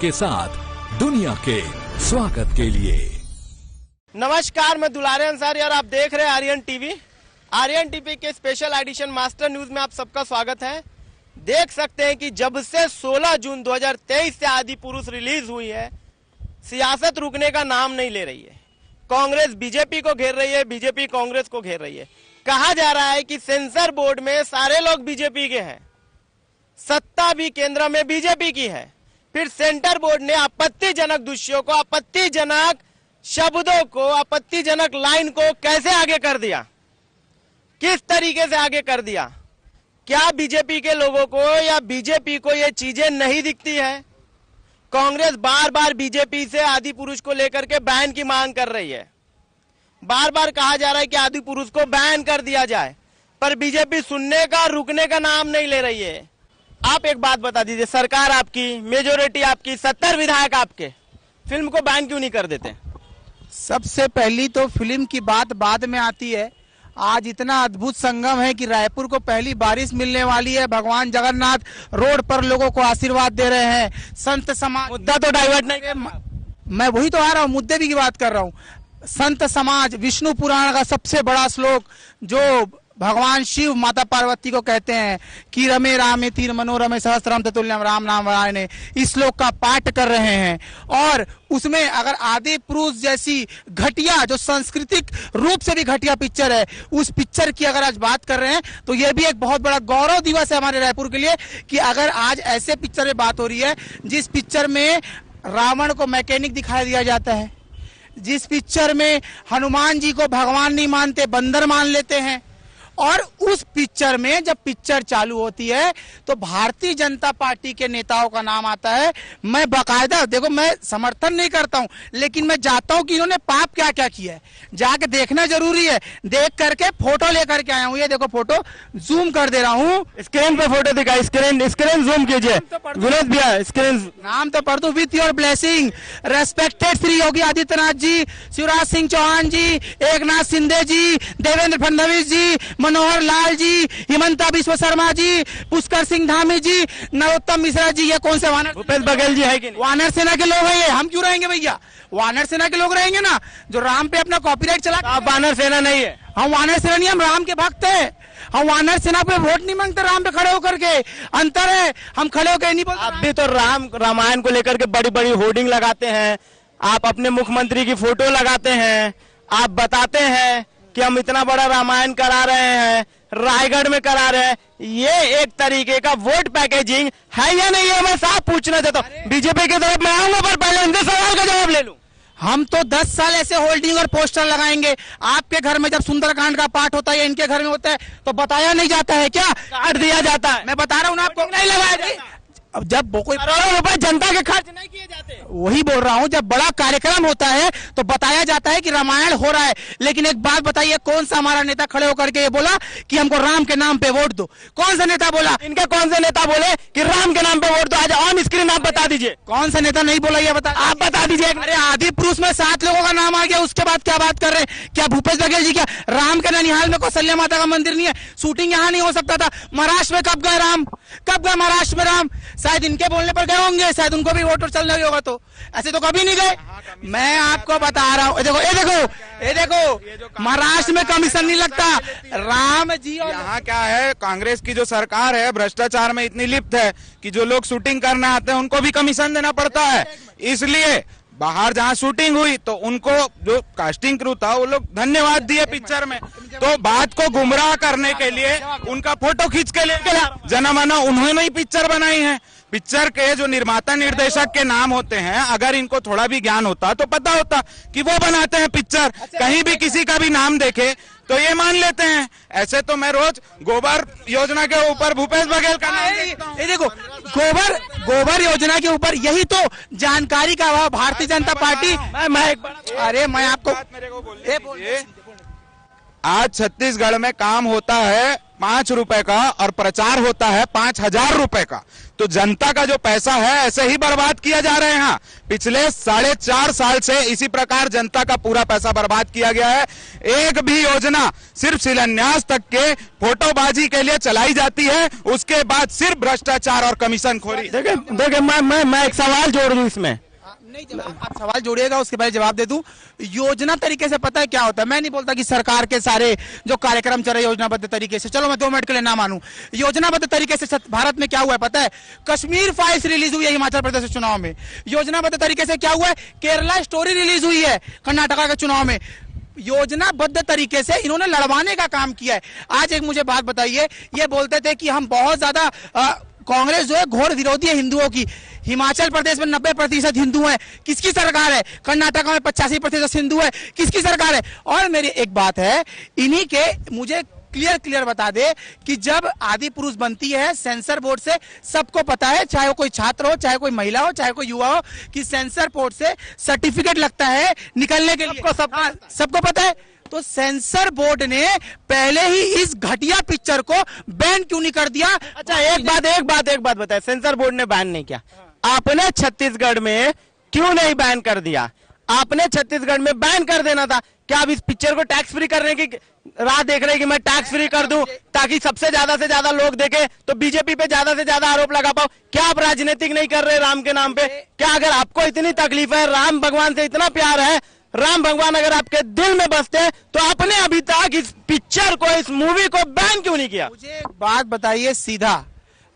के साथ दुनिया के स्वागत के लिए। नमस्कार, मैं दुलारे अंसारी और आप देख रहे हैं आर्यन टीवी। आर्यन टीवी के स्पेशल एडिशन मास्टर न्यूज में आप सबका स्वागत है। देख सकते हैं कि जब से 16 जून 2023 से आदि पुरुष रिलीज हुई है, सियासत रुकने का नाम नहीं ले रही है। कांग्रेस बीजेपी को घेर रही है, बीजेपी कांग्रेस को घेर रही है। कहा जा रहा है कि सेंसर बोर्ड में सारे लोग बीजेपी के हैं, सत्ता भी केंद्र में बीजेपी की है। फिर सेंटर बोर्ड ने आपत्तिजनक दृश्यों को, आपत्तिजनक शब्दों को, आपत्तिजनक लाइन को कैसे आगे कर दिया, किस तरीके से आगे कर दिया। क्या बीजेपी के लोगों को या बीजेपी को ये चीजें नहीं दिखती है? कांग्रेस बार बार बीजेपी से आदि पुरुष को लेकर के बैन की मांग कर रही है। बार बार कहा जा रहा है कि आदि पुरुष को बैन कर दिया जाए, पर बीजेपी सुनने का, रुकने का नाम नहीं ले रही है। आप एक बात बता दीजिए, सरकार आपकी, मेजोरिटी आपकी, 70 विधायक आपके, फिल्म को बैन क्यों नहीं कर देते? सबसे पहली तो फिल्म की बात बाद में आती है। आज इतना अद्भुत संगम है कि रायपुर को पहली बारिश मिलने वाली है। भगवान जगन्नाथ रोड पर लोगों को आशीर्वाद दे रहे हैं। संत समाज, मुद्दा तो डाइवर्ट नहीं, मैं वही तो आ रहा हूँ, मुद्दे की बात कर रहा हूँ। संत समाज, विष्णु पुराण का सबसे बड़ा श्लोक जो भगवान शिव माता पार्वती को कहते हैं कि रमे रामे तीर मनोरमे सहस्त्रम ततुल्यम राम नाम ने, इस श्लोक का पाठ कर रहे हैं। और उसमें अगर आदि पुरुष जैसी घटिया, जो सांस्कृतिक रूप से भी घटिया पिक्चर है, उस पिक्चर की अगर आज बात कर रहे हैं तो यह भी एक बहुत बड़ा गौरव दिवस है हमारे रायपुर के लिए कि अगर आज ऐसे पिक्चर में बात हो रही है जिस पिक्चर में रावण को मैकेनिक दिखाई दिया जाता है, जिस पिक्चर में हनुमान जी को भगवान नहीं मानते, बंदर मान लेते हैं। और उस पिक्चर में जब पिक्चर चालू होती है तो भारतीय जनता पार्टी के नेताओं का नाम आता है। मैं बाकायदा, देखो मैं समर्थन नहीं करता हूं, लेकिन मैं जाता हूं कि इन्होंने पाप क्या क्या किया है, जाके देखना जरूरी है। देख करके फोटो लेकर के आया हूं। ये देखो फोटो, जूम कर दे रहा हूं, स्क्रीन पे फोटो दिखा, स्क्रीन जूम कीजिए। विनोद भैया स्क्रीन नाम तो पढ़ दो। With your blessing respected Shri Yogi Adityanath ji, Shivraj Singh Chouhan ji, Eknath Shinde ji, Devendra Fadnavis ji, Manohar Lal ji, Himanta Biswa Sarma ji, Pushkar Singh Dhami ji, Narottam Mishra ji. ये कौन से वानर? भूपेश बघेल जी है कि नहीं? वानर सेना के लोग हैं ये। हम क्यों रहेंगे भैया? वानर सेना के लोग रहेंगे ना, जो राम पे अपना कॉपीराइट चला। आप वानर सेना नहीं है? हम वानर सेना नहीं, हम राम के भक्त हैं। हम वानर सेना पे वोट नहीं मांगते, राम पे खड़े होकर के। अंतर है, हम खड़े होकर नहीं बोलते। आप भी तो रामायण को लेकर के बड़ी बड़ी होर्डिंग लगाते हैं, आप अपने मुख्यमंत्री की फोटो लगाते हैं, आप बताते हैं कि हम इतना बड़ा रामायण करा रहे हैं, रायगढ़ में करा रहे हैं। ये एक तरीके का वोट पैकेजिंग है या नहीं है? मैं साफ पूछना चाहता हूँ। बीजेपी की तरफ मैं आऊंगा, पर पहले इनके सवाल का जवाब ले लूं। हम तो 10 साल ऐसे होल्डिंग और पोस्टर लगाएंगे। आपके घर में जब सुंदरकांड का पाठ होता है या इनके घर में होता है तो बताया नहीं जाता है क्या? काट दिया जाता है। मैं बता रहा हूँ ना आपको, नहीं लगाया। अब जब कोई करोड़ों रुपए जनता के खर्च नहीं किए जाते, वही बोल रहा हूँ, जब बड़ा कार्यक्रम होता है तो बताया जाता है कि रामायण हो रहा है। लेकिन एक बात बताइए, कौन सा हमारा नेता खड़े होकर के ये बोला कि हमको राम के नाम पे वोट दो? कौन सा नेता बोला? इनका कौन से नेता बोले कि राम के नाम पे वोट दो? आज ऑन स्क्रीन आप बता दीजिए, कौन सा नेता नहीं बोला, ये बता, आप बता दीजिए। अरे आदि पुरुष में 7 लोगों का नाम आ गया, उसके बाद क्या बात कर रहे हैं? क्या भूपेश बघेल जी, क्या राम के ननिहाल में कौशल्या माता का मंदिर नहीं है? शूटिंग यहाँ नहीं हो सकता था? महाराष्ट्र में कब गए राम? कब गए महाराष्ट्र में राम? शायद इनके बोलने पर गए होंगे, शायद उनको भी वोट चल रही होगा, तो ऐसे तो कभी नहीं गए। मैं आपको बता रहा हूँ, देखो ये देखो, ये देखो, महाराष्ट्र में कमीशन नहीं लगता। राम जी, और यहाँ क्या है, कांग्रेस की जो सरकार है भ्रष्टाचार में इतनी लिप्त है कि जो लोग शूटिंग करने आते हैं उनको भी कमीशन देना पड़ता है। इसलिए बाहर जहाँ शूटिंग हुई तो उनको जो कास्टिंग क्रू था वो लोग धन्यवाद दिए पिक्चर में। तो बात को गुमराह करने के लिए उनका फोटो खींच के लेके जनमाना उन्होंने ही पिक्चर बनाई है। पिक्चर के जो निर्माता निर्देशक के नाम होते हैं, अगर इनको थोड़ा भी ज्ञान होता तो पता होता कि वो बनाते हैं पिक्चर। कहीं भी किसी का भी नाम देखे तो ये मान लेते हैं। ऐसे तो मैं रोज गोबर योजना के ऊपर भूपेश बघेल का नाम देखता हूं। ये देखो, गोबर योजना के ऊपर यही तो जानकारी का अभाव भारतीय जनता पार्टी। अरे मैं आपको मेरे को बोलिए, आज छत्तीसगढ़ में काम होता है 5 रुपए का और प्रचार होता है 5,000 रुपए का। तो जनता का जो पैसा है ऐसे ही बर्बाद किया जा रहे हैं। पिछले 4.5 साल से इसी प्रकार जनता का पूरा पैसा बर्बाद किया गया है। एक भी योजना सिर्फ शिलान्यास तक के फोटोबाजी के लिए चलाई जाती है, उसके बाद सिर्फ भ्रष्टाचार और कमीशनखोरी। देखिए मैं एक सवाल जोड़ दूं इसमें। नहीं, आप सवाल जोड़िएगा उसके पहले जवाब दे दूं। योजना तरीके से पता है क्या होता है? मैं नहीं बोलता कि सरकार के सारे जो कार्यक्रम चल रहे योजनाबद्ध तरीके से, चलो मैं 2 मिनट के लिए ना मानूं, योजनाबद्ध तरीके से भारत में क्या हुआ है पता है? कश्मीर फाइल्स रिलीज हुई है हिमाचल प्रदेश चुनाव में। योजनाबद्ध तरीके से क्या हुआ है? केरला स्टोरी रिलीज हुई है कर्नाटका के चुनाव में। योजनाबद्ध तरीके से इन्होंने लड़वाने का काम किया है। आज एक मुझे बात बताइए, ये बोलते थे कि हम बहुत ज्यादा कांग्रेस जो है घोर विरोधी है हिंदुओं की। हिमाचल प्रदेश में 90% हिंदू हैं, किसकी सरकार है? कर्नाटका में 85% हिंदू है, किसकी सरकार है? और मेरी एक बात है, इन्हीं के मुझे क्लियर बता दे कि जब आदि पुरुष बनती है सेंसर बोर्ड से, सबको पता है, चाहे वो कोई छात्र हो, चाहे कोई महिला हो, चाहे कोई युवा हो, कि सेंसर बोर्ड से सर्टिफिकेट लगता है निकलने के लिए। सबको पता है। तो सेंसर बोर्ड ने पहले ही इस घटिया पिक्चर को बैन क्यों नहीं कर दिया? अच्छा एक बात बताए, सेंसर बोर्ड ने बैन नहीं किया, आपने छत्तीसगढ़ में क्यों नहीं बैन कर दिया? आपने छत्तीसगढ़ में बैन कर देना था। क्या आप इस पिक्चर को टैक्स फ्री करने की राह देख रहे हैं कि मैं टैक्स फ्री कर दूं ताकि सबसे ज्यादा लोग देखें, तो बीजेपी पे ज्यादा से ज्यादा आरोप लगा पाओ? क्या आप राजनीतिक नहीं कर रहे राम के नाम पे? क्या अगर आपको इतनी तकलीफ है, राम भगवान से इतना प्यार है, राम भगवान अगर आपके दिल में बसते हैं, तो आपने अभी तक इस पिक्चर को, इस मूवी को बैन क्यों नहीं किया? मुझे एक बात बताइए सीधा,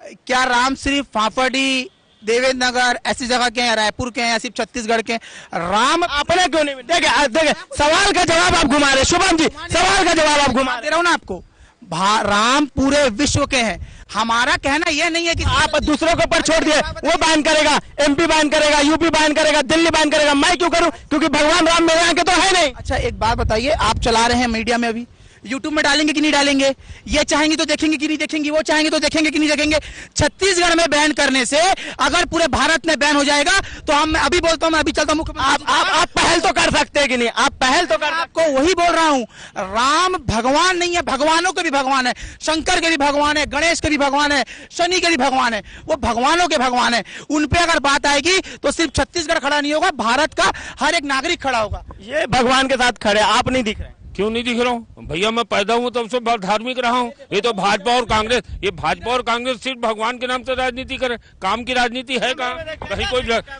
क्या राम सिर्फ फाफड़ी, देवेंद्र नगर ऐसी जगह के हैं, रायपुर के हैं, या सिर्फ छत्तीसगढ़ के? राम आपने क्यों नहीं? देखिए सवाल का जवाब आप घुमा रहे शुभम जी, सवाल का जवाब आप घुमा दे रहा हूं ना आपको। राम पूरे विश्व के हैं। हमारा कहना यह नहीं है कि आप दूसरों के ऊपर छोड़ दिए, वो बैन करेगा, एमपी बैन करेगा, यूपी बैन करेगा, दिल्ली बैन करेगा, मैं क्यों करूं? क्योंकि भगवान राम मेरे यहाँ के तो है नहीं। अच्छा एक बात बताइए, आप चला रहे हैं मीडिया में, अभी यूट्यूब में डालेंगे कि नहीं डालेंगे? ये चाहेंगे तो देखेंगे कि नहीं देखेंगे, वो चाहेंगे तो देखेंगे कि नहीं देखेंगे? छत्तीसगढ़ में बैन करने से अगर पूरे भारत में बैन हो जाएगा तो हम अभी बोलता हूं, मैं अभी चलता हूं मुख्यमंत्री। आप पहल तो कर सकते हैं कि नहीं? आप पहल तो कर, आपको वही बोल रहा हूं, राम भगवान नहीं है, भगवानों के भी भगवान है, शंकर के भी भगवान है, गणेश के भी भगवान है, शनि के भी भगवान है, वो भगवानों के भगवान है। उन पे अगर बात आएगी तो सिर्फ छत्तीसगढ़ खड़ा नहीं होगा, भारत का हर एक नागरिक खड़ा होगा। ये भगवान के साथ खड़े, आप नहीं दिख रहे। क्यों नहीं दिख रहा हूँ भैया? मैं पैदा हूँ तब से धार्मिक रहा हूँ। ये तो भाजपा और कांग्रेस, ये भाजपा और कांग्रेस सिर्फ भगवान के नाम से राजनीति करे, काम की राजनीति है कहाँ?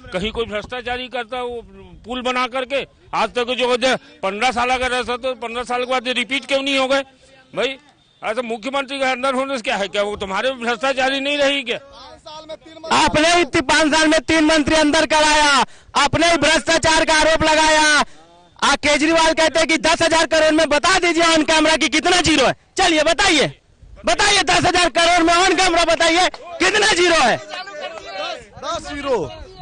कहीं कोई भ्रष्टाचारी करता है, वो पुल बना करके आज तक जो 15 साल का रहता तो 15 साल के बाद रिपीट क्यों नहीं हो गए भाई? ऐसा मुख्यमंत्री के अंदर होने से क्या है? क्या वो तुम्हारे भ्रष्टाचारी नहीं रही क्या? आपने 5 साल में 3 मंत्री अंदर कराया, आपने भ्रष्टाचार का आरोप लगाया। केजरीवाल कहते हैं कि 10,000 करोड़ में बता दीजिए ऑन कैमरा की कितना जीरो है। चलिए बताइए 10,000 करोड़ में ऑन कैमरा बताइए कितना जीरो है? 10 जीरो,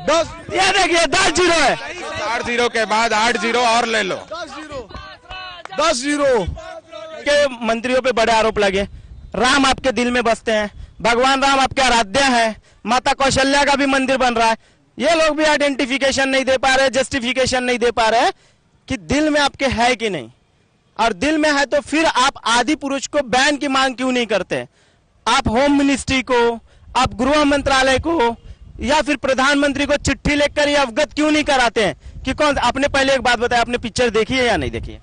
10, ये देखिए 10 जीरो है। 4 जीरो के बाद 8 जीरो और ले लो। 10 जीरो के मंत्रियों पे बड़े आरोप लगे। राम आपके दिल में बसते हैं, भगवान राम आपके आराध्य हैं, माता कौशल्या का भी मंदिर बन रहा है। ये लोग भी आइडेंटिफिकेशन नहीं दे पा रहे, जस्टिफिकेशन नहीं दे पा रहे कि दिल में आपके है कि नहीं। और दिल में है तो फिर आप आदि पुरुष को बैन की मांग क्यों नहीं करते? आप होम मिनिस्ट्री को, आप गृह मंत्रालय को, या फिर प्रधानमंत्री को चिट्ठी लिखकर ये अवगत क्यों नहीं कराते हैं कि कौन? आपने पहले एक बात बताया, आपने पिक्चर देखी है या नहीं देखी है?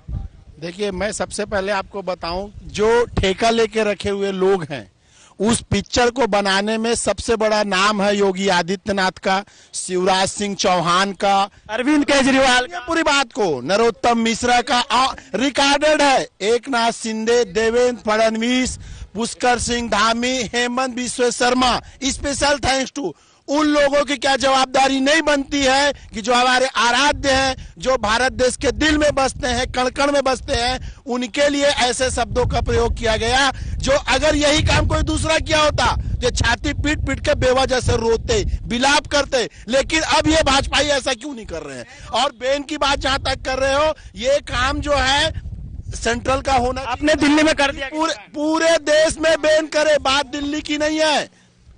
देखिए, मैं सबसे पहले आपको बताऊं, जो ठेका लेके रखे हुए लोग हैं, उस पिक्चर को बनाने में सबसे बड़ा नाम है योगी आदित्यनाथ का, शिवराज सिंह चौहान का, अरविंद केजरीवाल ये पूरी बात को, नरोत्तम मिश्रा का रिकॉर्डेड है, Eknath Shinde, Devendra Fadnavis, Pushkar Singh Dhami, Hemant Biswa Sarma. Special thanks to उन लोगों की क्या जवाबदारी नहीं बनती है कि जो हमारे आराध्य हैं, जो भारत देश के दिल में बसते हैं, कण कण में बसते हैं, उनके लिए ऐसे शब्दों का प्रयोग किया गया। जो अगर यही काम कोई दूसरा किया होता जो छाती पीट पीट के बेवजह से रोते, विलाप करते, लेकिन अब ये भाजपाई ऐसा क्यों नहीं कर रहे हैं? और बैन की बात जहां तक कर रहे हो, ये काम जो है सेंट्रल का होना, आपने दिल्ली में कर दिया। पूरे देश में बैन करे, बात दिल्ली की नहीं है,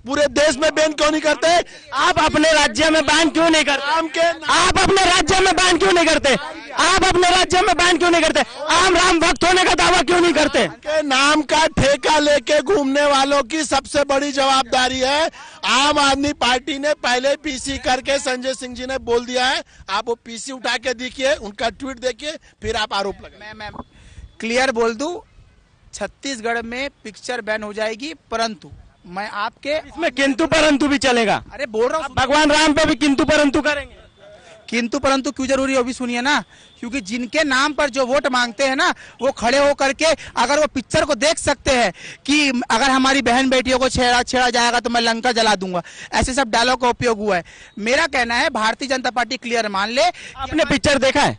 पूरे देश में बैन क्यों नहीं करते? आप अपने राज्य में बैन क्यों नहीं करते? आप अपने राज्य में बैन क्यों नहीं करते? आप अपने राज्य में बैन क्यों नहीं करते? आम राम भक्त होने का दावा क्यों नहीं करते? के नाम का ठेका लेके घूमने वालों की सबसे बड़ी जवाबदारी है। आम आदमी पार्टी ने पहले पीसी करके संजय सिंह जी ने बोल दिया है। आप वो पीसी उठा के देखिए, उनका ट्वीट देखिए, फिर आप आरोप लगाइए। मैं क्लियर बोल दूं, छत्तीसगढ़ में पिक्चर बैन हो जाएगी, परंतु मैं आपके इसमें किंतु परंतु भी चलेगा। अरे बोल रहा हूँ, भगवान राम पे भी किंतु परंतु करेंगे। किंतु परंतु क्यों जरूरी है वो भी सुनिए ना, क्योंकि जिनके नाम पर जो वोट मांगते हैं ना, वो खड़े होकर के अगर वो पिक्चर को देख सकते हैं कि अगर हमारी बहन बेटियों को छेड़ा जाएगा तो मैं लंका जला दूंगा, ऐसे सब डायलॉग का उपयोग हुआ है। मेरा कहना है भारतीय जनता पार्टी क्लियर मान ले। आपने पिक्चर देखा है?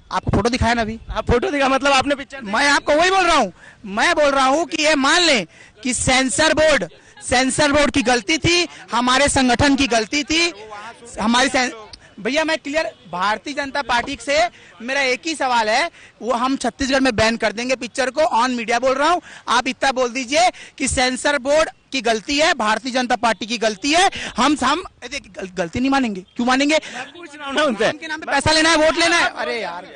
आपको फोटो दिखाया ना अभी? आप फोटो दिखा, मतलब आपने पिक्चर? मैं आपको वही बोल रहा हूँ, मैं बोल रहा हूँ कि ये मान लें कि सेंसर बोर्ड की गलती थी, हमारे संगठन की गलती थी, हमारी भैया मैं क्लियर, भारतीय जनता पार्टी से मेरा एक ही सवाल है, वो हम छत्तीसगढ़ में बैन कर देंगे पिक्चर को, ऑन मीडिया बोल रहा हूँ। आप इतना बोल दीजिए कि सेंसर बोर्ड की गलती है, भारतीय जनता पार्टी की गलती है, हम गलती नहीं मानेंगे। क्यों मानेंगे? पूछ रहा हूं ना उनसे। उनके नाम पे पैसा लेना है, वोट लेना है। अरे यार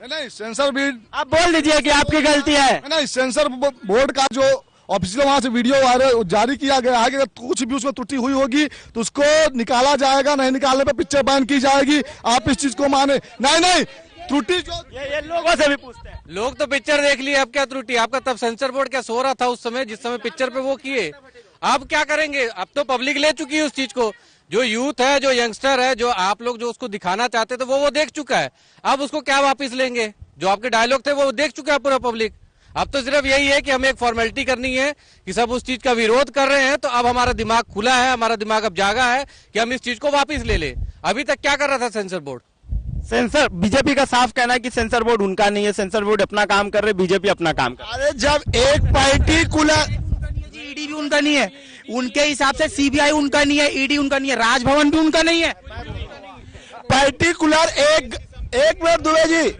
नहीं, सेंसर बोर्ड, आप बोल दीजिए कि आपकी गलती है। नहीं, सेंसर बोर्ड का जो ऑफिशियल वहां से वीडियो जारी किया गया है कि अगर कुछ भी उसमें त्रुटि हुई होगी तो उसको निकाला जाएगा, नहीं निकालने पर पिक्चर बैन की जाएगी। आप इस चीज को माने? नहीं, त्रुटि जो ये लोगों से भी पूछते हैं। लोग तो पिक्चर देख लिए, अब क्या त्रुटि? आपका तब सेंसर बोर्ड क्या सो रहा था उस समय, जिस समय पिक्चर पे वो किए? अब क्या करेंगे? अब तो पब्लिक ले चुकी है उस चीज को। जो यूथ है, जो यंगस्टर है, जो आप लोग जो उसको दिखाना चाहते थे वो देख चुका है। अब उसको क्या वापस लेंगे? जो आपके डायलॉग थे वो देख चुका है पूरा पब्लिक। अब तो सिर्फ यही है कि हमें एक फॉर्मेलिटी करनी है कि सब उस चीज का विरोध कर रहे हैं, तो अब हमारा दिमाग खुला है, हमारा दिमाग अब जागा है कि हम इस चीज को वापस ले ले। अभी तक क्या कर रहा था सेंसर बोर्ड? सेंसर, बीजेपी का साफ कहना है कि सेंसर बोर्ड उनका नहीं है, सेंसर बोर्ड अपना काम कर रहे, बीजेपी अपना काम कर रही है। अरे जब एक पर्टिकुलर ईडी भी उनका नहीं है, उनके हिसाब से सीबीआई उनका नहीं है, ईडी उनका नहीं है, राजभवन भी उनका नहीं है। पर्टिकुलर एक मिनट दुबे जी,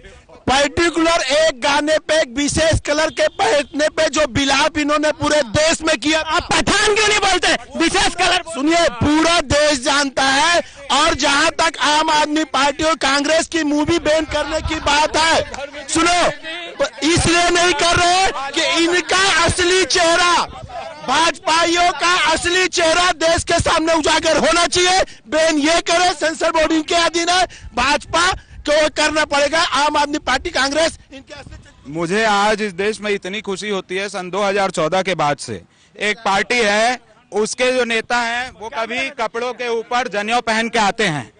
पर्टिकुलर एक गाने पे, एक विशेष कलर के पहनने पे जो बिलाप इन्होंने पूरे देश में किया। आप पठान क्यों नहीं बोलते? विशेष कलर सुनिए, पूरा देश जानता है। और जहां तक आम आदमी पार्टी और कांग्रेस की मूवी बैन करने की बात है, सुनो, इसलिए नहीं कर रहे कि इनका असली चेहरा, भाजपाइयों का असली चेहरा देश के सामने उजागर होना चाहिए। बैन ये करे, सेंसर बोर्ड इनके अधीन है, भाजपा को करना पड़ेगा, आम आदमी पार्टी कांग्रेस इनके। मुझे आज इस देश में इतनी खुशी होती है, सन 2014 के बाद से एक पार्टी है, उसके जो नेता हैं वो कभी कपड़ों के ऊपर जनेऊ पहन के आते हैं।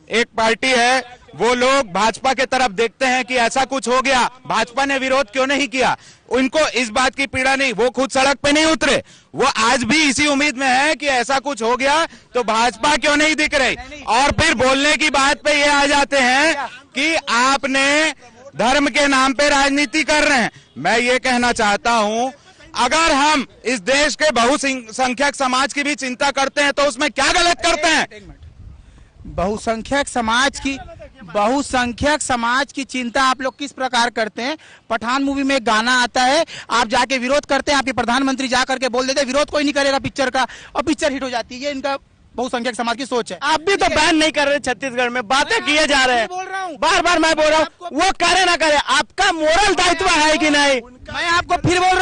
एक पार्टी है, वो लोग भाजपा के तरफ देखते हैं कि ऐसा कुछ हो गया, भाजपा ने विरोध क्यों नहीं किया। उनको इस बात की पीड़ा नहीं, वो खुद सड़क पे नहीं उतरे, वो आज भी इसी उम्मीद में है कि ऐसा कुछ हो गया तो भाजपा क्यों नहीं दिख रही। और फिर बोलने की बात पे ये आ जाते हैं कि आपने धर्म के नाम पे राजनीति कर रहे हैं। मैं ये कहना चाहता हूं, अगर हम इस देश के बहुसंख्यक समाज की भी चिंता करते हैं तो उसमें क्या गलत करते हैं? बहुसंख्यक समाज की चिंता आप लोग किस प्रकार करते हैं? पठान मूवी में एक गाना आता है, आप जाके विरोध करते हैं, आपके प्रधानमंत्री जा करके बोल देते हैं विरोध कोई नहीं करेगा पिक्चर का, और पिक्चर हिट हो जाती है। ये इनका बहुसंख्यक समाज की सोच है। आप भी तो बैन नहीं कर रहे छत्तीसगढ़ में, बातें किए जा रहे हैं। बोल रहा हूँ, बार मैं बोल रहा हूँ, वो करे ना करे, आपका मोरल दायित्व है कि नहीं? मैं आपको फिर बोल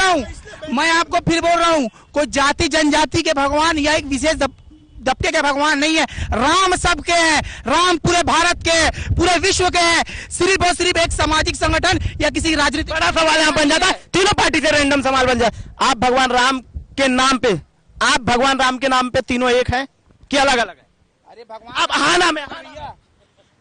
रहा हूँ, कोई जाति जनजाति के भगवान या एक विशेष दबके के भगवान नहीं है। राम सबके हैं, राम पूरे भारत के हैं, पूरे विश्व के हैं। सिर्फ और सिर्फ एक सामाजिक संगठन या किसी राजनीतिक बड़ा सवाल यहाँ बन जाता है, तीनों पार्टी से रैंडम सवाल बन जाए। आप भगवान राम के नाम पे तीनों एक है कि अलग अलग है? अरे भगवान, आप हाँ नाम है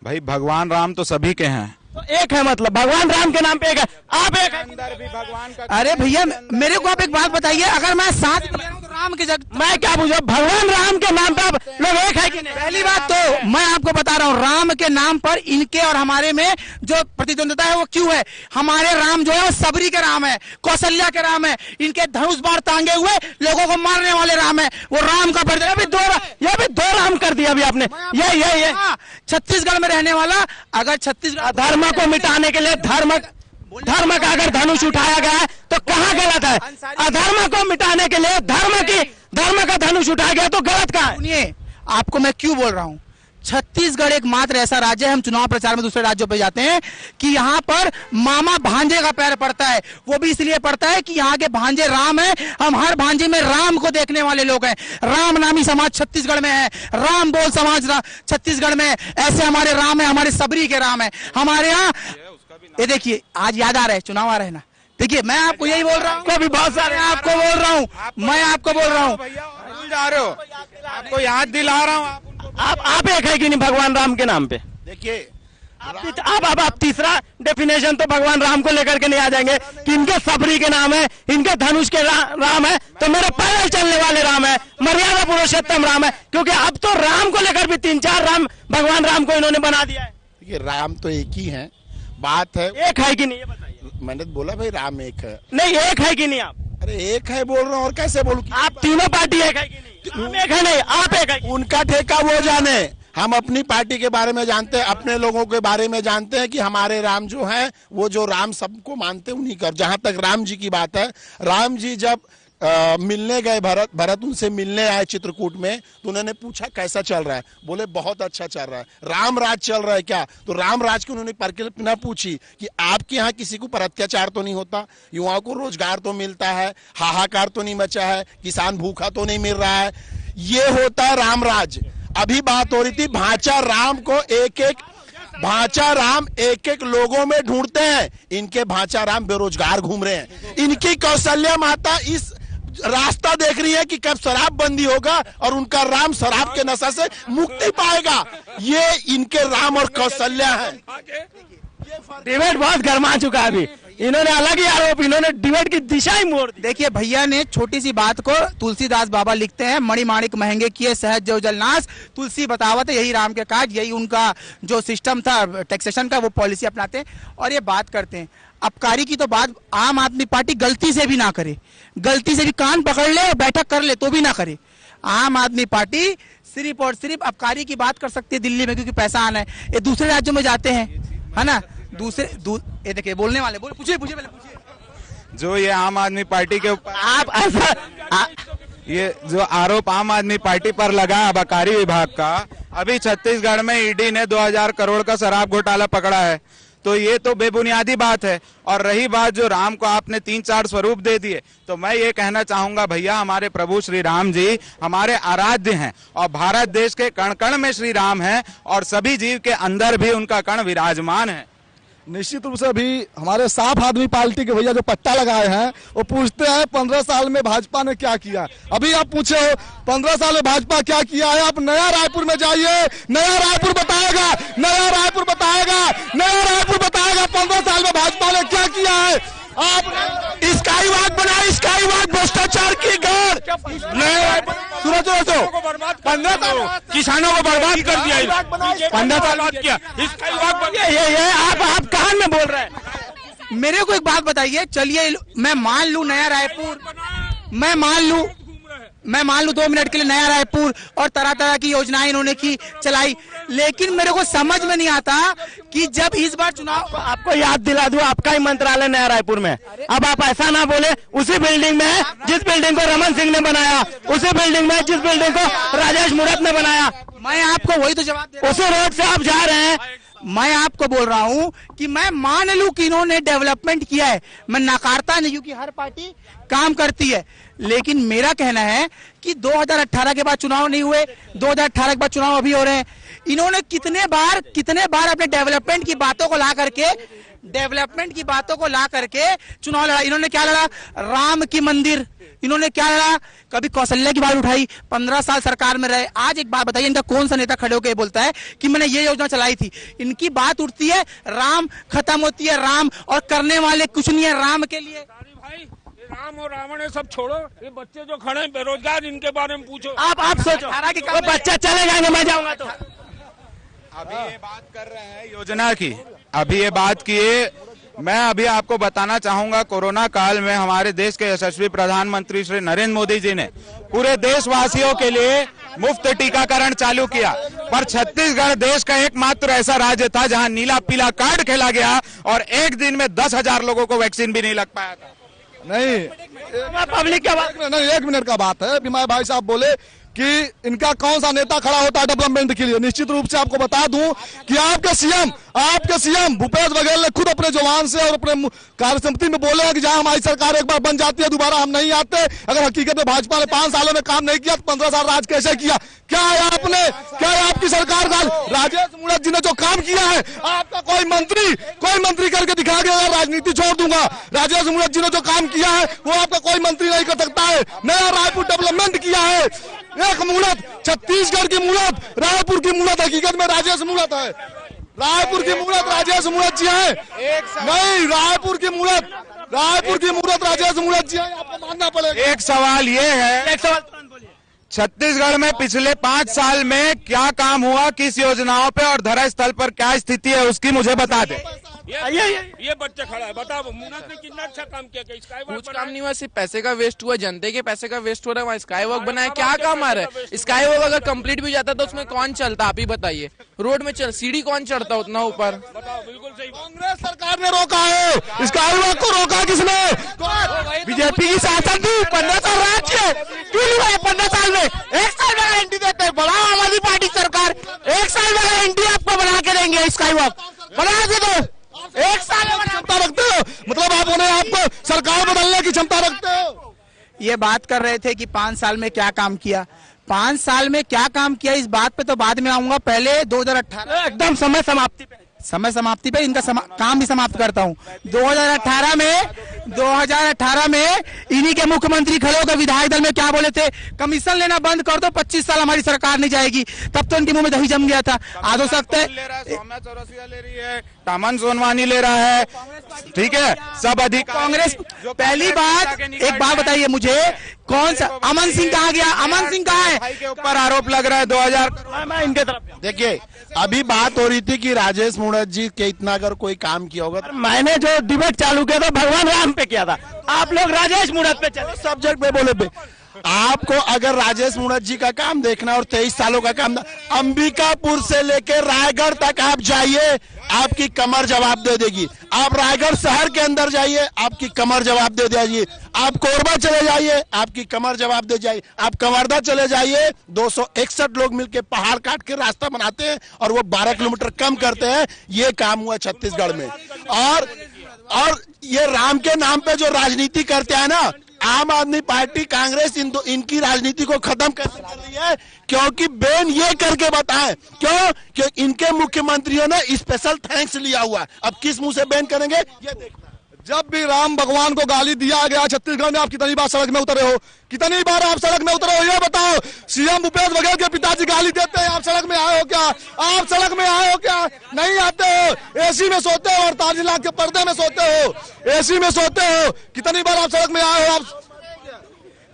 भाई, भगवान राम तो सभी के हैं, तो एक है, मतलब भगवान राम के नाम पे एक है, आप एक है। अंदर भी भगवान का। अरे भैया मेरे को आप एक बात बताइए, अगर मैं साथ में रह रहा हूं तो राम की जगह मैं क्या पूछा, भगवान राम के नाम पे आप लोग एक है कि नहीं? पहली बात तो मैं आपको बता रहा हूँ, राम के नाम पर इनके और हमारे में जो प्रतिद्वंदता है वो क्यों है? हमारे राम जो है वो सबरी के राम है, कौशल्या के राम है, इनके धनुष बाण टांगे हुए लोगों को मारने वाले राम है, वो राम का परिचय। ये भी दो राम कर दिया अभी आपने। ये छत्तीसगढ़ में रहने वाला, अगर छत्तीसगढ़ धर्म को मिटाने के लिए धर्म का अगर धनुष उठाया गया है तो कहाँ गलत है? अधर्म को मिटाने के लिए धर्म का धनुष उठा गया तो गलत कहाँ है? सुनिए, आपको मैं क्यों बोल रहा हूं, छत्तीसगढ़ एकमात्र ऐसा राज्य है, हम चुनाव प्रचार में दूसरे राज्यों पे जाते हैं, कि यहाँ पर मामा भांजे का पैर पड़ता है। वो भी इसलिए पड़ता है कि यहाँ के भांजे राम है, हम हर भांजे में राम को देखने वाले लोग हैं। राम नामी समाज छत्तीसगढ़ में है, राम बोल समाज छत्तीसगढ़ में, ऐसे हमारे राम है, हमारे सबरी के राम है हमारे यहाँ। ये देखिए, आज याद आ रहा है, चुनाव आ रहे हैं ना, देखिए मैं आपको यही बोल रहा हूँ, कभी बहुत सारे आपको बोल रहा हूँ, मैं आपको बोल रहा हूँ, भूल जा रहे हो, आपको याद दिला रहा हूँ। आप एक है कि नहीं भगवान राम के नाम पे? देखिए, आप तीसरा डेफिनेशन तो भगवान राम को लेकर के नहीं आ जाएंगे कि इनके सबरी के नाम है, इनके धनुष के राम है, तो मेरे पैदल चलने वाले राम है, मर्यादा पुरुषोत्तम राम है, क्योंकि अब तो राम को लेकर भी 3-4 राम भगवान राम को इन्होंने बना दिया है। देखिए, राम तो एक ही है, बात है एक है कि नहीं ये बताइए? मैंने बोला भाई राम एक है। नहीं, एक है कि नहीं आप? अरे एक है बोल रहा हूँ, और कैसे बोलूं? आप तीनों पार्टी एक है कि नहीं? राम एक है नहीं, आप एक है। उनका ठेका वो जाने, हम अपनी पार्टी के बारे में जानते हैं, अपने लोगों के बारे में जानते हैं कि हमारे राम जो हैं वो जो राम सबको मानते उन्हीं का। जहां तक राम जी की बात है, राम जी जब मिलने गए, भरत उनसे मिलने आए चित्रकूट में, तो उन्होंने पूछा कैसा चल रहा है, बोले बहुत अच्छा चल रहा है। राम राज चल रहा है क्या? तो राम राज की उन्होंने परिकल्पना पूछी कि आपके यहाँ किसी को पर अत्याचार तो नहीं होता, युवाओं को रोजगार तो मिलता है, हाहाकार तो नहीं मचा है, किसान भूखा तो नहीं मिल रहा है, ये होता है राम राज। अभी बात हो रही थी भांचा राम को भांचा राम एक एक लोगों में ढूंढते हैं, इनके भांचा राम बेरोजगार घूम रहे हैं। इनकी कौशल्या माता इस रास्ता देख रही है कि कब शराब बंदी होगा और उनका राम शराब के नशा से मुक्ति पाएगा। ये इनके राम और कौशल्या है। डिबेट बहुत गर्मा चुका है अभी, इन्होंने अलग ही आरोप, इन्होंने डिबेट की दिशा ही मोड़ दी। देखिए भैया ने छोटी सी बात को, तुलसीदास बाबा लिखते हैं, मणिमाणिक महंगे किए सहज जो जलनाश, तुलसी बतावत, यही राम के काज, यही उनका जो सिस्टम था टैक्सेशन का, वो पॉलिसी अपनाते हैं और ये बात करते हैं। अबकारी की तो बात आम आदमी पार्टी गलती से भी ना करे, गलती से भी कान पकड़ ले और बैठक कर ले तो भी ना करे। आम आदमी पार्टी सिर्फ और सिर्फ अबकारी की बात कर सकती है दिल्ली में, क्योंकि पैसा आना है। ये दूसरे राज्यों में जाते हैं, है ना, ये देखिए बोलने वाले, पूछिए पहले पूछिए। जो ये आम आदमी पार्टी के ऊपर आप ऐसा ये जो आरोप आम आदमी पार्टी पर लगा आबकारी विभाग का, अभी छत्तीसगढ़ में ईडी ने 2000 करोड़ का शराब घोटाला पकड़ा है, तो ये तो बेबुनियादी बात है। और रही बात जो राम को आपने 3-4 स्वरूप दे दिए, तो मैं ये कहना चाहूंगा भैया, हमारे प्रभु श्री राम जी हमारे आराध्य हैं और भारत देश के कण कण में श्री राम हैं और सभी जीव के अंदर भी उनका कण विराजमान है। निश्चित रूप से अभी हमारे साफ आदमी पार्टी के भैया जो पट्टा लगाए हैं वो पूछते हैं 15 साल में भाजपा ने क्या किया। अभी आप पूछे 15 साल में भाजपा क्या किया है, आप नया रायपुर में जाइए, नया रायपुर बताएगा, नया रायपुर बताएगा, नया रायपुर बताएगा 15 साल में भाजपा ने क्या किया है। आप स्काई वॉक बनाए, स्काई वॉक भ्रष्टाचार की गढ़, किसानों को बर्बाद कर दिया, 15 साल बाद किया। ये आप कान में बोल रहे हैं। मेरे को एक बात बताइए, चलिए मैं मान लूं नया रायपुर, मैं मान लूं 2 मिनट के लिए नया रायपुर और तरह तरह की योजनाएं इन्होंने की चलाई, लेकिन मेरे को समझ में नहीं आता कि जब इस बार चुनाव, आपको याद दिला दूं, आपका ही मंत्रालय नया रायपुर में। अब आप ऐसा ना बोले, उसी बिल्डिंग में जिस बिल्डिंग को रमन सिंह ने बनाया, उसी बिल्डिंग में जिस बिल्डिंग को राजेश मूरत ने बनाया, मैं आपको वही तो जवाब दे रहा हूं। उसी रोड से आप जा रहे हैं। मैं आपको बोल रहा हूं कि मैं मान लूं कि इन्होंने डेवलपमेंट किया है, मैं नकारता नहीं, क्योंकि हर पार्टी काम करती है, लेकिन मेरा कहना है कि 2018 के बाद चुनाव नहीं हुए, 2018 के बाद चुनाव अभी हो रहे हैं। इन्होंने कितने बार अपने डेवलपमेंट की बातों को ला करके चुनाव लड़ा। इन्होंने क्या लड़ा? राम की मंदिर। इन्होंने क्या लड़ा? कभी कौशल्या की बात उठाई, 15 साल सरकार में रहे। आज एक बात बताइए, इनका कौन सा नेता खड़े होकर बोलता है कि मैंने ये योजना चलाई थी? इनकी बात उठती है राम, खत्म होती है राम, और करने वाले कुछ नहीं है राम के लिए। भाई राम और रावण है, सब छोड़ो, ये बच्चे जो खड़े हैं बेरोजगार, इनके बारे में पूछो। आप सोचो, वो बच्चा चले जाएंगे, मैं जाऊंगा तो। अभी ये बात कर रहे हैं योजना की, अभी ये बात किए, मैं अभी आपको बताना चाहूंगा, कोरोना काल में हमारे देश के यशस्वी प्रधानमंत्री श्री नरेंद्र मोदी जी ने पूरे देशवासियों के लिए मुफ्त टीकाकरण चालू किया, पर छत्तीसगढ़ देश का एकमात्र ऐसा राज्य था जहां नीला पीला कार्ड खेला गया और एक दिन में 10,000 लोगों को वैक्सीन भी नहीं लग पाया था। नहीं पब्लिक क्या बात नहीं, 1 मिनट का बात है। बीमा भाई साहब बोले कि इनका कौन सा नेता खड़ा होता है डेवलपमेंट के लिए। निश्चित रूप से आपको बता दूं कि आपके सीएम भूपेश बघेल ने खुद अपने जवान से और अपने कार्यसमिति में बोले हैं कि जहां हमारी सरकार एक बार बन जाती है दोबारा हम नहीं आते। अगर हकीकत में भाजपा ने 5 सालों में काम नहीं किया तो 15 साल राज कैसे किया? क्या है आपकी सरकार का? राजेश मूणत जी ने जो काम किया है, आपका कोई मंत्री करके दिखा के राजनीति छोड़ दूंगा। राजेश मूणत जी ने जो काम किया है वो आपका कोई मंत्री नहीं कर सकता है। नया रायपुर डेवलपमेंट किया है, एक मूणत, छत्तीसगढ़ की मूणत, रायपुर की मूणत हकीकत में राजेश मूणत है। रायपुर की मूणत राजेश मूणत जी है, नहीं रायपुर की मूणत राजेश मूणत जी है, आपको मानना पड़ेगा। एक सवाल ये है, छत्तीसगढ़ में पिछले 5 साल में क्या काम हुआ, किस योजनाओं पे और धरा स्थल पर क्या स्थिति है उसकी मुझे बता दे। ये बच्चा खड़ा है, बताओ मूणत ने कितना अच्छा काम किया? कुछ काम नहीं हुआ, सिर्फ पैसे का वेस्ट हुआ, जनता के पैसे का वेस्ट हो रहा है। वहाँ स्काई वॉक बनाया, क्या काम आ रहा है? स्काई वॉक अगर कंप्लीट भी जाता तो उसमें कौन चलता, आप ही बताइए। रोड में सीढ़ी कौन चढ़ता उतना ऊपर? बिल्कुल सही। कांग्रेस सरकार ने रोका है, स्काई वॉक को रोका किसने? बीजेपी की शासन थी 15 साल राज्य, क्यों नहीं भाई 15 साल में 1 साल में गारंटी देते हैं। बड़ा आम आदमी पार्टी सरकार 1 साल में गारंटी आपको बना के देंगे, स्काई वॉक बना के दो। 1 साल में क्षमता रखते हो, मतलब आप उन्हें आपको सरकार बदलने की क्षमता रखते हो। ये बात कर रहे थे कि 5 साल में क्या काम किया। 5 साल में क्या काम किया इस बात पे तो बाद में आऊंगा। पहले 2018 एकदम समय समाप्ति पे इनका काम भी समाप्त करता हूँ। 2018 में इन्हीं के मुख्यमंत्री खड़े होकर विधायक दल में क्या बोले थे, कमीशन लेना बंद कर दो, 25 साल हमारी सरकार नहीं जाएगी। तब तो इनके मुंह में दही जम गया था। आज हो सकता है सौम्या चौरसिया ले रही है, टामन सोनवानी ले रहा है, ठीक है, सब अधिकारी कांग्रेस। पहली बात, एक बात बताइए मुझे, कौन सा अमन सिंह कहाँ गया? अमन सिंह कहाँ है? के ऊपर आरोप लग रहा है 2000। मैं इनके तरफ। देखिए अभी बात हो रही थी कि राजेश मूणत जी के इतना अगर कोई काम किया होगा। मैंने जो डिबेट चालू किया था भगवान राम पे किया था, आप लोग राजेश मूणत पे चले। सब्जेक्ट पे बोले पे आपको अगर राजेश मूणत जी का काम देखना और 23 सालों का काम, अंबिकापुर से लेकर रायगढ़ तक आप जाइए, आपकी कमर जवाब दे देगी। आप रायगढ़ शहर के अंदर जाइए, आपकी कमर जवाब दे देगी। आप कोरबा चले जाइए, आपकी कमर जवाब दे जाइए। आप कवर्धा चले जाइए, 261 लोग मिलकर पहाड़ काट के रास्ता बनाते हैं और वो 12 किलोमीटर कम करते हैं। ये काम हुआ छत्तीसगढ़ में। और ये राम के नाम पे जो राजनीति करते हैं ना, आम आदमी पार्टी कांग्रेस इनकी राजनीति को खत्म कर रही है। क्योंकि बेन ये करके बताएं, क्यों इनके मुख्यमंत्रियों ने स्पेशल थैंक्स लिया हुआ है। अब किस मुंह से बैन करेंगे ये देखना। जब भी राम भगवान को गाली दिया गया छत्तीसगढ़ में, आप कितनी बार सड़क में उतरे हो? कितनी बार आप सड़क में उतरे हो ये बताओ। सीएम भूपेश बघेल के पिताजी गाली देते हैं, आप सड़क में आए हो क्या? आप सड़क में आए हो क्या? नहीं आते हो। एसी में सोते हो, 48 लाख के पर्दे में सोते हो, एसी में सोते हो। कितनी बार आप सड़क में आए हो? आप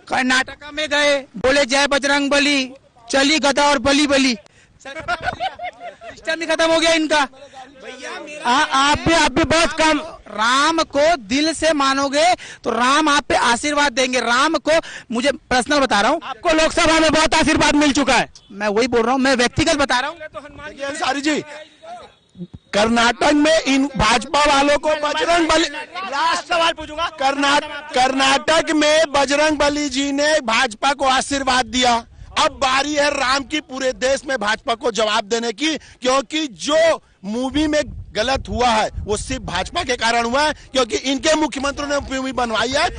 कर्नाटका में गए, बोले जय बजरंग बली, चली गदा और बली बली, सिस्टम ही खत्म हो गया इनका। आप भी बहुत कम। राम को दिल से मानोगे तो राम आप पे आशीर्वाद देंगे। राम को, मुझे पर्सनल बता रहा हूँ, आपको लोकसभा में बहुत आशीर्वाद मिल चुका है। मैं वही बोल रहा हूँ, मैं व्यक्तिगत बता रहा हूँ। अंसारी जी, कर्नाटक में इन भाजपा वालों को बजरंग बली, लास्ट सवाल पूछूंगा। कर्नाटक में बजरंग बली जी ने भाजपा को आशीर्वाद दिया। अब बारी है राम की पूरे देश में भाजपा को जवाब देने की, क्योंकि जो मूवी में गलत हुआ है वो सिर्फ भाजपा के कारण हुआ है, क्योंकि इनके मुख्यमंत्री ने मूवी बनवाई है।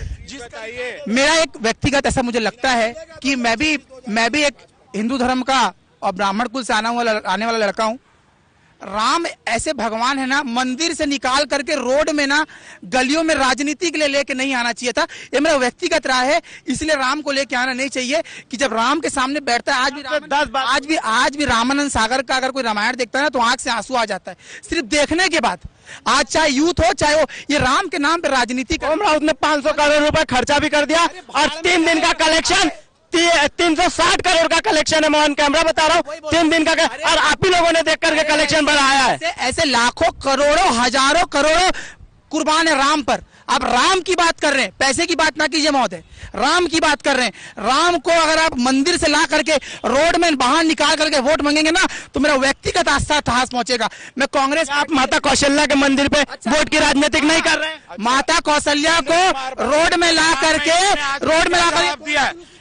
मेरा एक व्यक्तिगत ऐसा मुझे लगता है कि मैं भी एक हिंदू धर्म का और ब्राह्मण कुल से आने वाला लड़का हूँ। राम ऐसे भगवान है ना, मंदिर से निकाल करके रोड में ना, गलियों में राजनीति के लिए लेके नहीं आना चाहिए था। ये मेरा व्यक्तिगत राय है। इसलिए राम को लेके आना नहीं चाहिए कि जब राम के सामने बैठता है, आज भी रामानंद सागर का अगर कोई रामायण देखता है ना तो आंख से आंसू आ जाता है सिर्फ देखने के बाद। आज चाहे यूथ हो चाहे वो, ये राम के नाम पे राजनीति उसने 500 करोड़ रुपए खर्चा भी कर दिया और 3 दिन का कलेक्शन 360 करोड़ का कलेक्शन है। मैं ऑन कैमरा बता रहा हूँ, 3 दिन का और आप ही लोगों ने देख करके कलेक्शन बढ़ाया है। ऐसे लाखों करोड़ों हजारों करोड़ों कुर्बान है राम पर। आप राम की बात कर रहे हैं, पैसे की बात ना कीजिए महोदय, राम की बात कर रहे हैं। राम को अगर आप मंदिर से ला करके रोड में बाहर निकाल करके वोट मांगेंगे ना तो मेरा व्यक्तिगत आस्था ठहास पहुंचेगा। मैं कांग्रेस, आप माता कौशल्या के मंदिर पे वोट की राजनीतिक नहीं कर रहे हैं। माता कौशल्या को रोड में ला करके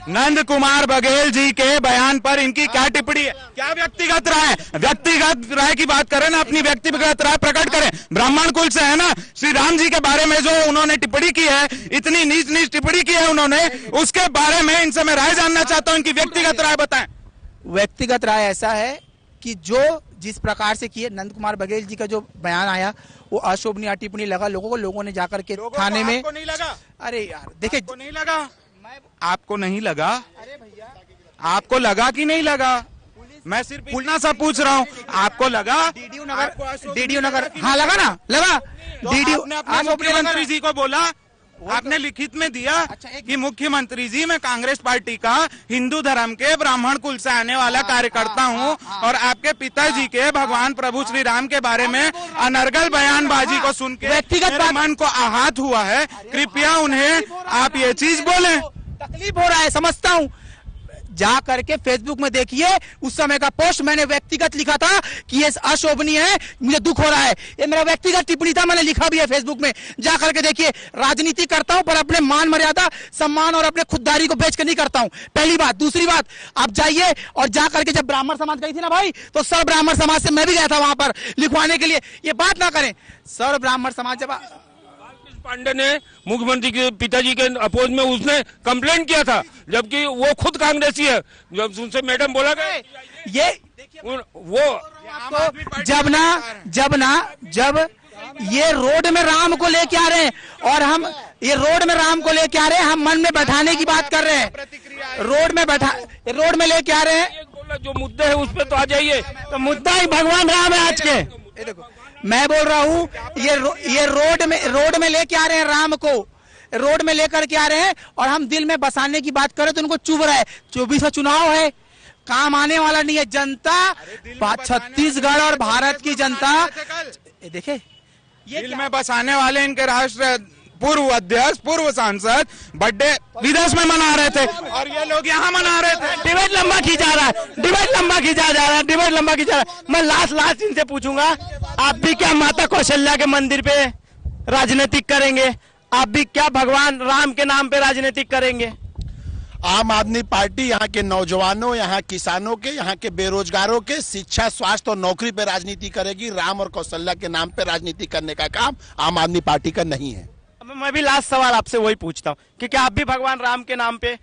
नंद कुमार बघेल जी के बयान पर इनकी क्या टिप्पणी है? क्या व्यक्तिगत राय? व्यक्तिगत राय की बात करें ना, अपनी व्यक्तिगत राय प्रकट करें। ब्राह्मण कुल से है ना, श्री राम जी के बारे में जो उन्होंने टिप्पणी की है, इतनी नीच नीच टिप्पणी की है उन्होंने, उसके बारे में इनसे मैं राय जानना चाहता हूं। इनकी व्यक्तिगत राय बताएं। व्यक्तिगत राय ऐसा है कि जो जिस प्रकार से किए नंद कुमार बघेल जी का जो बयान आया वो अशोभनीय टिप्पणी लगा लोगों को। लोगों ने जाकर के थाने में, आपको नहीं लगा? अरे यार देखिए, आपको नहीं लगा? आपको नहीं लगा? अरे भैया, आपको लगा कि नहीं लगा? मैं सिर्फ इतना सा पूछ रहा हूँ, आपको लगा? डीडीयू नगर, हाँ लगा ना, लगा। डीडीयू मुख्यमंत्री जी को बोला, आपने लिखित में दिया कि मुख्यमंत्री जी, मैं कांग्रेस पार्टी का हिंदू धर्म के ब्राह्मण कुल से आने वाला कार्यकर्ता हूं और आपके पिताजी के भगवान प्रभु श्री राम के बारे में अनर्गल बयानबाजी को सुन के व्यक्तिगत मन को आहत हुआ है। कृपया उन्हें आप ये चीज बोलें। तकलीफ हो रहा है, समझता हूँ। जा करके फेसबुक में देखिए, उस समय का पोस्ट मैंने व्यक्तिगत लिखा था कि ये अशोभनीय है, मुझे दुख हो रहा है। ये मेरा व्यक्तिगत टिप्पणी था, मैंने लिखा भी है फेसबुक में। जा करके देखिए, राजनीति करता हूं पर अपने मान मर्यादा, सम्मान और अपने खुददारी को बेच कर नहीं करता हूं। पहली बात। दूसरी बात, आप जाइए और जा करके, जब ब्राह्मण समाज गई थी ना भाई, तो सर्व ब्राह्मण समाज से मैं भी गया था वहां पर लिखवाने के लिए। ये बात ना करें। सर्व ब्राह्मण समाज जब पांडे ने मुख्यमंत्री के पिताजी के अपोज में उसने कंप्लेंट किया था, जबकि वो खुद कांग्रेसी है। जब उनसे मैडम बोला गया ये वो जब ये रोड में राम को लेके आ रहे हैं और हम ये रोड में राम को लेके आ रहे हैं, हम मन में बैठाने की बात कर रहे हैं। रोड में लेके आ रहे हैं। जो मुद्दे है उस पर तो आ जाइए। तो मुद्दा ही भगवान राम है आज के। देखो, मैं बोल रहा हूँ ये रोड में लेके आ रहे हैं राम को, रोड में लेकर के आ रहे हैं और हम दिल में बसाने की बात करें तो उनको चुभ रहा है। 24वां चुनाव है, काम आने वाला नहीं है। जनता, छत्तीसगढ़ और भारत की जनता, देखे दिल में बसाने वाले इनके राष्ट्र पूर्व अध्यक्ष, पूर्व सांसद बर्थडे विदेश में मना रहे थे और ये लोग यहाँ मना रहे थे। डिबेट लंबा खींचा जा रहा है। मैं लास्ट इनसे पूछूंगा, आप भी क्या माता कौशल्या के मंदिर पे राजनीतिक करेंगे? आप भी क्या भगवान राम के नाम पे राजनीतिक करेंगे? आम आदमी पार्टी यहाँ के नौजवानों, यहाँ किसानों के, यहाँ के बेरोजगारों के शिक्षा, स्वास्थ्य और नौकरी पे राजनीति करेगी। राम और कौशल्या के नाम पे राजनीति करने का काम आम आदमी पार्टी का नहीं है। मैं भी लास्ट सवाल आपसे वही पूछता हूँ कि क्या आप भी भगवान राम के नाम पे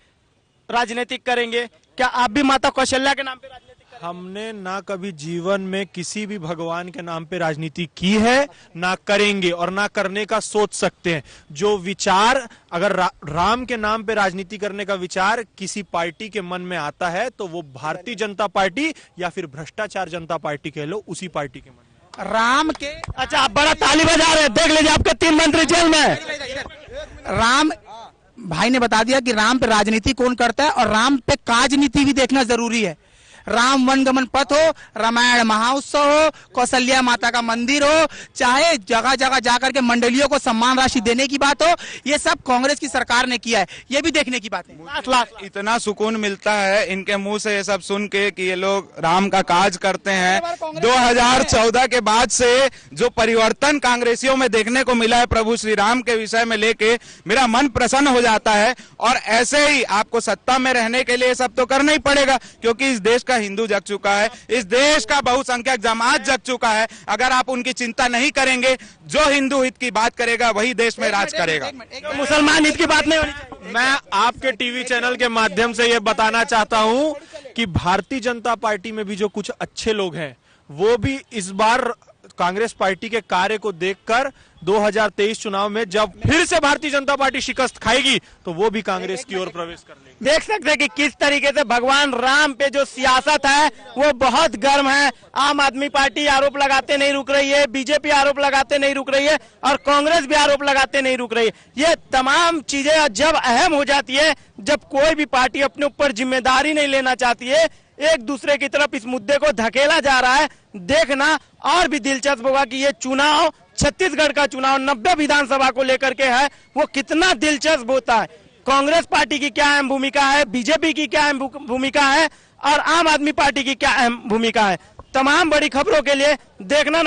राजनीतिक करेंगे? क्या आप भी माता कौशल्या के नाम पे राजनीतिक करेंगे? हमने ना कभी जीवन में किसी भी भगवान के नाम पे राजनीति की है, ना करेंगे और ना करने का सोच सकते हैं। जो विचार, अगर राम के नाम पे राजनीति करने का विचार किसी पार्टी के मन में आता है तो वो भारतीय जनता पार्टी या फिर भ्रष्टाचार जनता पार्टी कह लो, उसी पार्टी के मन में। राम के, अच्छा, आप बड़ा ताली बजा रहे हैं, देख लीजिए आपके 3 मंत्री जेल में। राम भाई ने बता दिया कि राम पे राजनीति कौन करता है और राम पे काजनीति भी देखना जरूरी है। राम वनगमन पथ हो, रामायण महाउत्सव हो, कौशल्या माता का मंदिर हो, चाहे जगह जगह जाकर के मंडलियों को सम्मान राशि देने की बात हो, ये सब कांग्रेस की सरकार ने किया है। ये भी देखने की बात है। इतना सुकून मिलता है इनके मुंह से ये सब सुन के कि ये लोग राम का काज करते हैं। 2014 के बाद से जो परिवर्तन कांग्रेसियों में देखने को मिला है प्रभु श्री राम के विषय में लेके, मेरा मन प्रसन्न हो जाता है। और ऐसे ही आपको सत्ता में रहने के लिए सब तो करना ही पड़ेगा, क्योंकि इस देश का हिंदू जग चुका है, इस देश का बहुसंख्यक जमात जग चुका है। अगर आप उनकी चिंता नहीं करेंगे, जो हिंदू हित की बात करेगा वही देश में राज करेगा। मुसलमान हित की बात नहीं होनी चाहिए। मैं आपके टीवी चैनल के माध्यम से ये बताना चाहता हूं कि भारतीय जनता पार्टी में भी जो कुछ अच्छे लोग हैं वो भी इस बार कांग्रेस पार्टी के कार्य को देखकर 2023 चुनाव में जब फिर से भारतीय जनता पार्टी शिकस्त खाएगी तो वो भी कांग्रेस की ओर प्रवेश कर लेगी। देख सकते हैं कि किस तरीके से भगवान राम पे जो सियासत है वो बहुत गर्म है। आम आदमी पार्टी आरोप लगाते नहीं रुक रही है, बीजेपी आरोप लगाते नहीं रुक रही है और कांग्रेस भी आरोप लगाते नहीं रुक रही है। ये तमाम चीजें जब अहम हो जाती है, जब कोई भी पार्टी अपने ऊपर जिम्मेदारी नहीं लेना चाहती है, एक दूसरे की तरफ इस मुद्दे को धकेला जा रहा है, देखना और भी दिलचस्प होगा कि ये चुनाव छत्तीसगढ़ का चुनाव 90 विधानसभा को लेकर के है, वो कितना दिलचस्प होता है। कांग्रेस पार्टी की क्या अहम भूमिका है, बीजेपी की क्या अहम भूमिका है और आम आदमी पार्टी की क्या अहम भूमिका है। तमाम बड़ी खबरों के लिए देखना